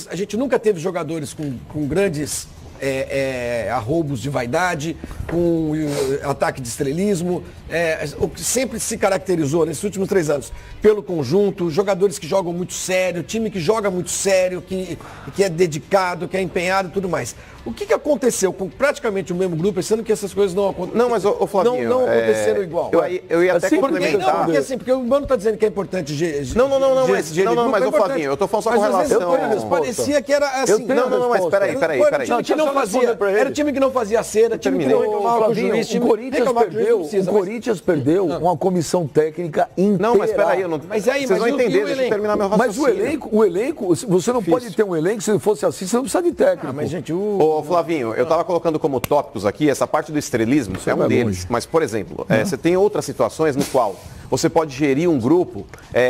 jogadores, a gente nunca teve jogadores com grandes arroubos de vaidade, com ataque de estrelismo, o que sempre se caracterizou nesses últimos 3 anos pelo conjunto, jogadores que jogam muito sério, time que joga muito sério, que é dedicado, que é empenhado e tudo mais. O que aconteceu com praticamente o mesmo grupo, sendo que essas coisas não aconteceram? Não, mas o Flavinho... Não aconteceram igual. Eu ia até complementar. Porque o Mano está dizendo que é importante... Não, mas o Flavinho, eu estou falando só com relação... Parecia que era assim... Não, mas peraí. Era o time que não fazia cera, time que não reclamava com o juiz. O Corinthians perdeu uma comissão técnica inteira. Não, mas peraí, vocês vão entender, deixa eu terminar meu raciocínio. Mas o elenco, você não pode ter um elenco, se fosse assim, você não precisa de técnico. Mas, gente, Ô, Flavinho, eu estava colocando como tópicos aqui, essa parte do estrelismo, é um deles. Mas, por exemplo, você tem outras situações no qual você pode gerir um grupo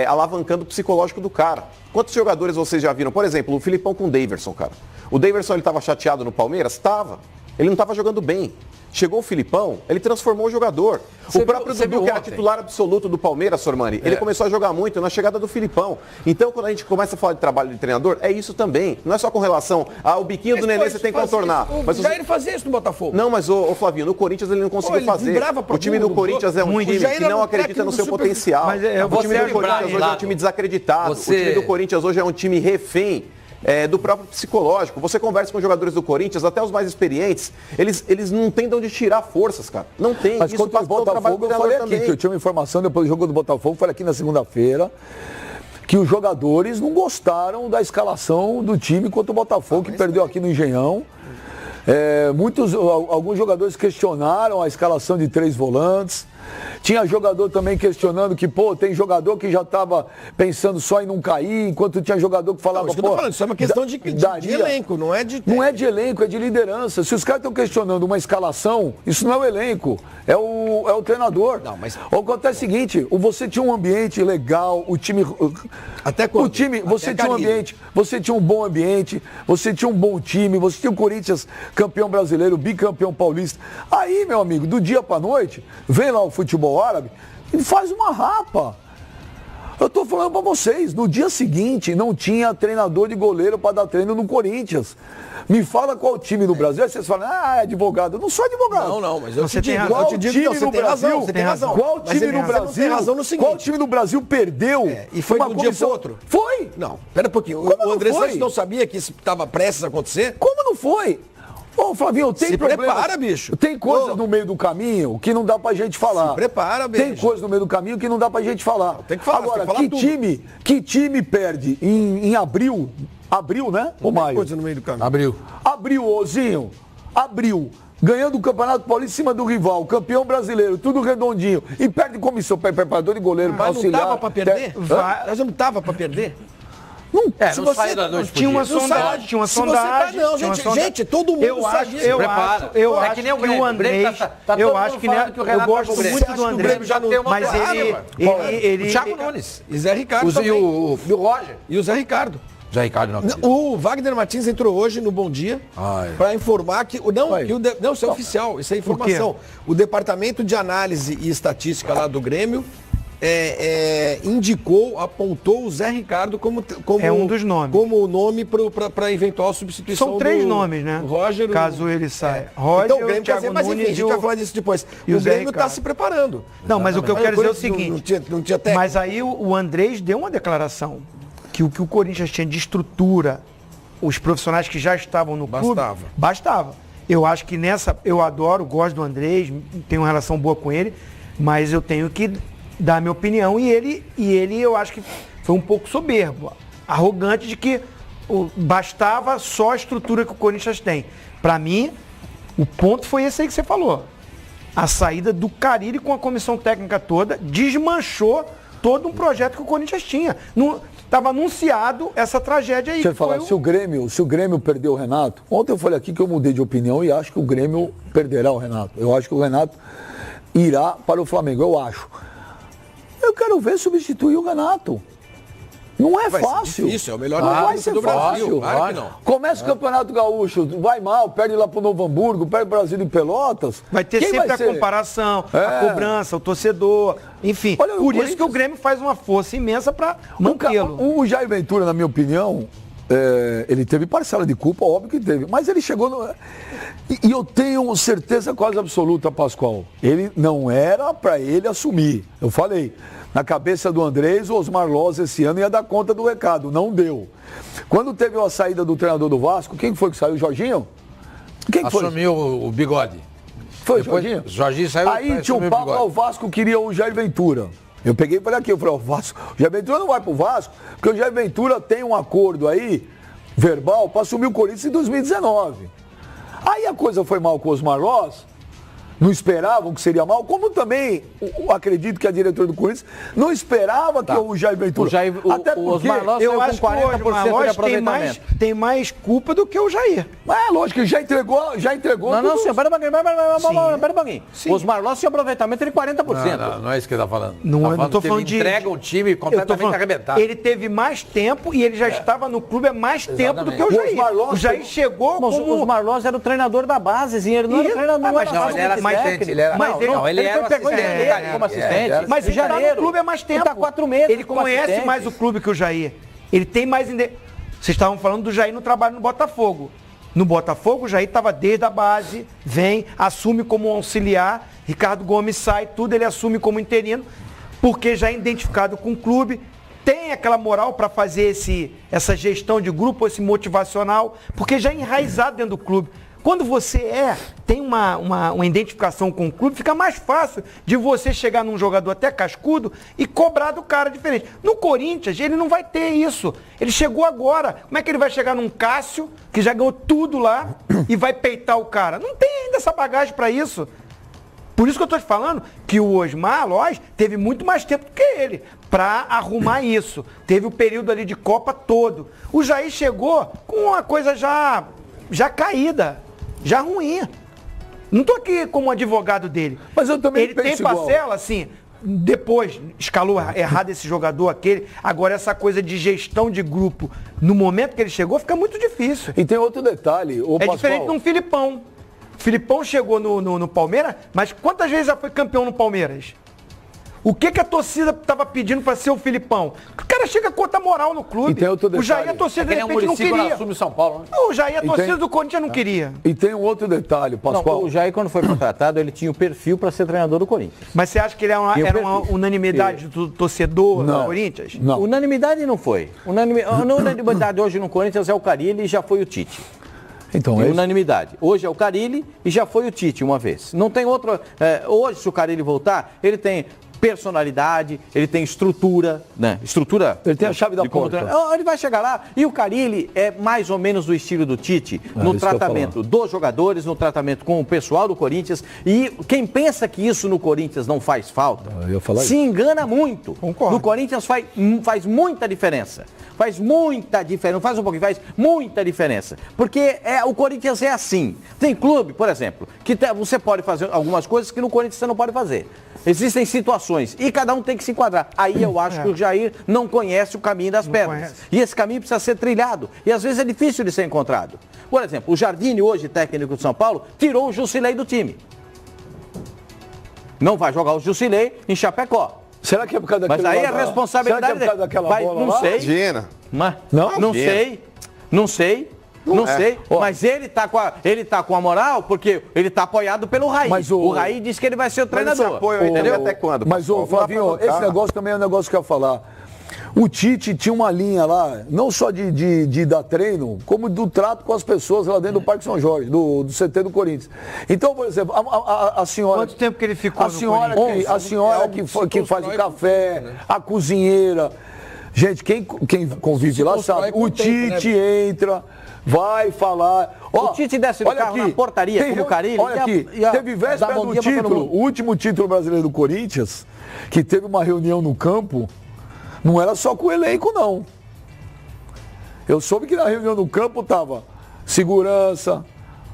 alavancando o psicológico do cara. Quantos jogadores vocês já viram? Por exemplo, o Filipão com o Daverson, cara. O Daverson, ele estava chateado no Palmeiras? Estava. Ele não estava jogando bem. Chegou o Filipão, ele transformou o jogador. O próprio Dudu, que era titular absoluto do Palmeiras, Sormani, ele começou a jogar muito na chegada do Filipão. Então, quando a gente começa a falar de trabalho de treinador, é isso também. Não é só com relação ao biquinho do Nenê, você tem que contornar. Mas ele fazia isso no Botafogo. Não, mas o Flavinho, no Corinthians ele não conseguiu fazer. O time do Corinthians é um time que não acredita no seu potencial. O time do Corinthians hoje é um time desacreditado. O time do Corinthians hoje é um time refém do próprio psicológico. Você conversa com jogadores do Corinthians, até os mais experientes, eles não têm de onde tirar forças, cara. Não tem. Mas quanto ao Botafogo, eu falei aqui, que eu tinha uma informação depois do jogo do Botafogo, falei aqui na segunda-feira, que os jogadores não gostaram da escalação do time contra o Botafogo, que perdeu aqui no Engenhão. Alguns jogadores questionaram a escalação de 3 volantes. Tinha jogador também questionando que, tem jogador que já estava pensando só em não cair, enquanto tinha jogador que falava, isso é uma questão de elenco, não é de... Não é de elenco, é de liderança. Se os caras estão questionando uma escalação, isso não é o elenco, é o treinador. Não, mas... Acontece o seguinte, você tinha um ambiente legal, o time... Até quando? O time, você tinha um ambiente, você tinha um bom ambiente, você tinha um bom time, você tinha o Corinthians campeão brasileiro, bicampeão paulista. Aí, meu amigo, do dia pra noite, vem lá o futebol árabe e faz uma rapa. Eu tô falando pra vocês, no dia seguinte não tinha treinador de goleiro para dar treino no Corinthians. Me fala qual time no Brasil, aí vocês falam, é advogado. Eu não sou advogado. Não, mas eu te digo, qual qual time no Brasil? Você tem razão. Qual time no Brasil? Qual time no Brasil perdeu? E foi de um dia pro outro? Foi. Não, pera um pouquinho. O André Santos não sabia que isso estava prestes a acontecer? Como não foi? Ô, Flavinho, tem problema. Se prepara, bicho. Tem coisas no meio do caminho que não dá pra gente falar. Se prepara, bicho. Tem coisas no meio do caminho que não dá pra gente falar. Tem que falar. Agora, que time perde em abril? Abril, né? Ou maio? Coisa no meio do caminho. Abril, Ozinho. Abril. Ganhando o Campeonato Paulista em cima do rival, campeão brasileiro, tudo redondinho. E perde comissão, preparador de goleiro, auxiliar. Não tava pra perder? Mas não tava pra perder? Se você tinha uma sondagem, gente, todo mundo sabia. Eu acho que o Andrés, eu acho que eu gosto muito do Andrés, mas ele, o Thiago Nunes, e Zé Ricardo e o Roger e o Zé Ricardo. Zé Ricardo não acredita. O Wagner Martins entrou hoje no Bom Dia para informar que não, isso é oficial, isso é informação. O Departamento de Análise e Estatística lá do Grêmio apontou o Zé Ricardo como um dos nomes. Como nome para eventual substituição. São 3 nomes, né? Roger, caso ele saia. Roger, então, o Grêmio Thiago mas enfim, a gente vai falar disso depois. O Grêmio está se preparando. Não, mas o que eu quero dizer é o seguinte. Não tinha técnico. Mas aí o Andrés deu uma declaração que o que o Corinthians tinha de estrutura, os profissionais que já estavam no clube, bastava. Eu acho que eu gosto do Andrés, tenho uma relação boa com ele, mas eu tenho que dar a minha opinião e ele eu acho que foi um pouco soberbo, arrogante de que bastava só a estrutura que o Corinthians tem. Para mim, o ponto foi esse aí que você falou. A saída do Carille com a comissão técnica toda desmanchou todo um projeto que o Corinthians tinha. Estava anunciado essa tragédia aí. Deixa eu falar, se o Grêmio perdeu o Renato, ontem eu falei aqui que eu mudei de opinião e acho que o Grêmio perderá o Renato. Eu acho que o Renato irá para o Flamengo, eu acho. Eu quero ver substituir o Renato. Não é fácil. Isso é o melhor vai ser do fácil. Brasil. Claro que não. Começa o Campeonato Gaúcho, vai mal, perde lá pro Novo Hamburgo, perde o Brasil em Pelotas. Vai ter sempre a comparação, a cobrança, o torcedor, enfim. Olha, por isso que o Grêmio faz uma força imensa para mantê-lo. O Jair Ventura, na minha opinião, ele teve parcela de culpa, óbvio que teve, mas ele chegou no... E eu tenho certeza quase absoluta, Pascoal, ele não era para ele assumir. Eu falei, na cabeça do Andrés, o Osmar Loz esse ano ia dar conta do recado, não deu. Quando teve a saída do treinador do Vasco, quem foi que saiu? O Jorginho? Quem foi? Assumiu o Bigode. Foi o Jorginho? Jorginho saiu. Aí tinha um papo, o Vasco queria o Jair Ventura. Eu peguei para aqui, eu falei, o Jair Ventura não vai pro Vasco, porque o Jair Ventura tem um acordo aí, verbal, para assumir o Corinthians em 2019. Aí a coisa foi mal com o Osmar Loz, não esperavam que seria mal, como também acredito que a diretora do Corinthians não esperava que o Jair Ventura... Até porque o Osmar Loz eu acho que o Osmar Loz tem mais culpa do que o Jair. É, lógico, ele já entregou Não, senhor, pera um pouquinho. O Osmar Loz tinha aproveitamento de 40%. Não é isso que ele está falando. Não estou falando de... Ele entrega um time completamente arrebentado. Ele teve mais tempo e ele já estava no clube há mais tempo do que o Jair. O Jair chegou como... O Osmar Loz era o treinador da base, ele não era o treinador... Ele era assistente como assistente. Mas ele está no clube há mais tempo. Ele está 4 meses. Ele conhece mais o clube que o Jair. Ele tem mais... Vocês estavam falando do Jair no trabalho no Botafogo. No Botafogo, o Jair estava desde a base, vem, assume como auxiliar, Ricardo Gomes sai, tudo ele assume como interino, porque já é identificado com o clube, tem aquela moral para fazer essa gestão de grupo, esse motivacional, porque já é enraizado dentro do clube. Quando você tem uma identificação com o clube, fica mais fácil de você chegar num jogador até cascudo e cobrar do cara diferente. No Corinthians, ele não vai ter isso. Ele chegou agora. Como é que ele vai chegar num Cássio, que já ganhou tudo lá, e vai peitar o cara? Não tem ainda essa bagagem para isso. Por isso que eu estou te falando que o Osmar Loz teve muito mais tempo do que ele para arrumar isso. Teve o período ali de Copa todo. O Jair chegou com uma coisa já caída. Já ruim. Não estou aqui como advogado dele. Mas eu também ele tem parcela, assim, depois escalou errado esse jogador, aquele. Agora essa coisa de gestão de grupo, no momento que ele chegou, fica muito difícil. E tem outro detalhe. Diferente de um Filipão. O Filipão chegou no Palmeiras, mas quantas vezes já foi campeão no Palmeiras? O que a torcida estava pedindo para ser o Filipão? O cara chega com outra moral no clube. O Jair, a torcida, de repente, não queria. Assume São Paulo, né? O Jair, a torcida do Corinthians não queria. E tem um outro detalhe, Pascoal. O Jair, quando foi contratado, ele tinha o perfil para ser treinador do Corinthians. Mas você acha que ele era uma unanimidade do torcedor do Corinthians? Não. Unanimidade não foi. Unanimidade hoje no Corinthians é o Carille e já foi o Tite. Então, unanimidade. Hoje é o Carille e já foi o Tite uma vez. Não tem outro... hoje, se o Carille voltar, ele tem personalidade, ele tem estrutura, né? Estrutura... Ele tem a chave da porta. Ele vai chegar lá e o Carille é mais ou menos do estilo do Tite, no tratamento dos jogadores, no tratamento com o pessoal do Corinthians. E quem pensa que isso no Corinthians não faz falta, se engana muito. Concordo. No Corinthians faz muita diferença. Faz muita diferença, não faz um pouquinho, faz muita diferença. Porque o Corinthians é assim. Tem clube, por exemplo, que você pode fazer algumas coisas que no Corinthians você não pode fazer. Existem situações e cada um tem que se enquadrar. Aí eu acho que o Jair não conhece o caminho das pedras. E esse caminho precisa ser trilhado. E às vezes é difícil de ser encontrado. Por exemplo, o Jardine, hoje técnico de São Paulo, tirou o Jusilei do time. Não vai jogar o Jusilei em Chapecó. Será que é por causa daquela... Mas aí a responsabilidade... Será que é por causa daquela bola não lá? sei. Imagina. Não sei. Mas ele tá com a moral porque ele tá apoiado pelo Raí. O Raí disse que ele vai ser o treinador. Esse apoio entendeu? Até quando? Mas, Flavinho, esse negócio também é um negócio que eu ia falar. O Tite tinha uma linha lá, não só de dar treino, como do trato com as pessoas lá dentro do Parque São Jorge, do CT do Corinthians. Então, por exemplo, a senhora... Quanto tempo que ele ficou a senhora que faz o café, a cozinheira... Gente, quem convive lá sabe, o Tite entra... Vai falar... O Tite desce do carro na portaria, como o Carille... Olha aqui, teve véspera do título, o último título brasileiro do Corinthians, que teve uma reunião no campo, não era só com o elenco, não. Eu soube que na reunião no campo tava segurança,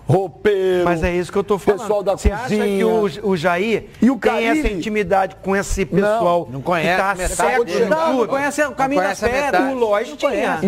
roupeiro... Mas é isso que eu tô falando. Pessoal da cozinha. Você acha que o Jair tem essa intimidade com esse pessoal não conhece, que tá cego no clube? Não conhece o caminho das pedras. O Loz tinha.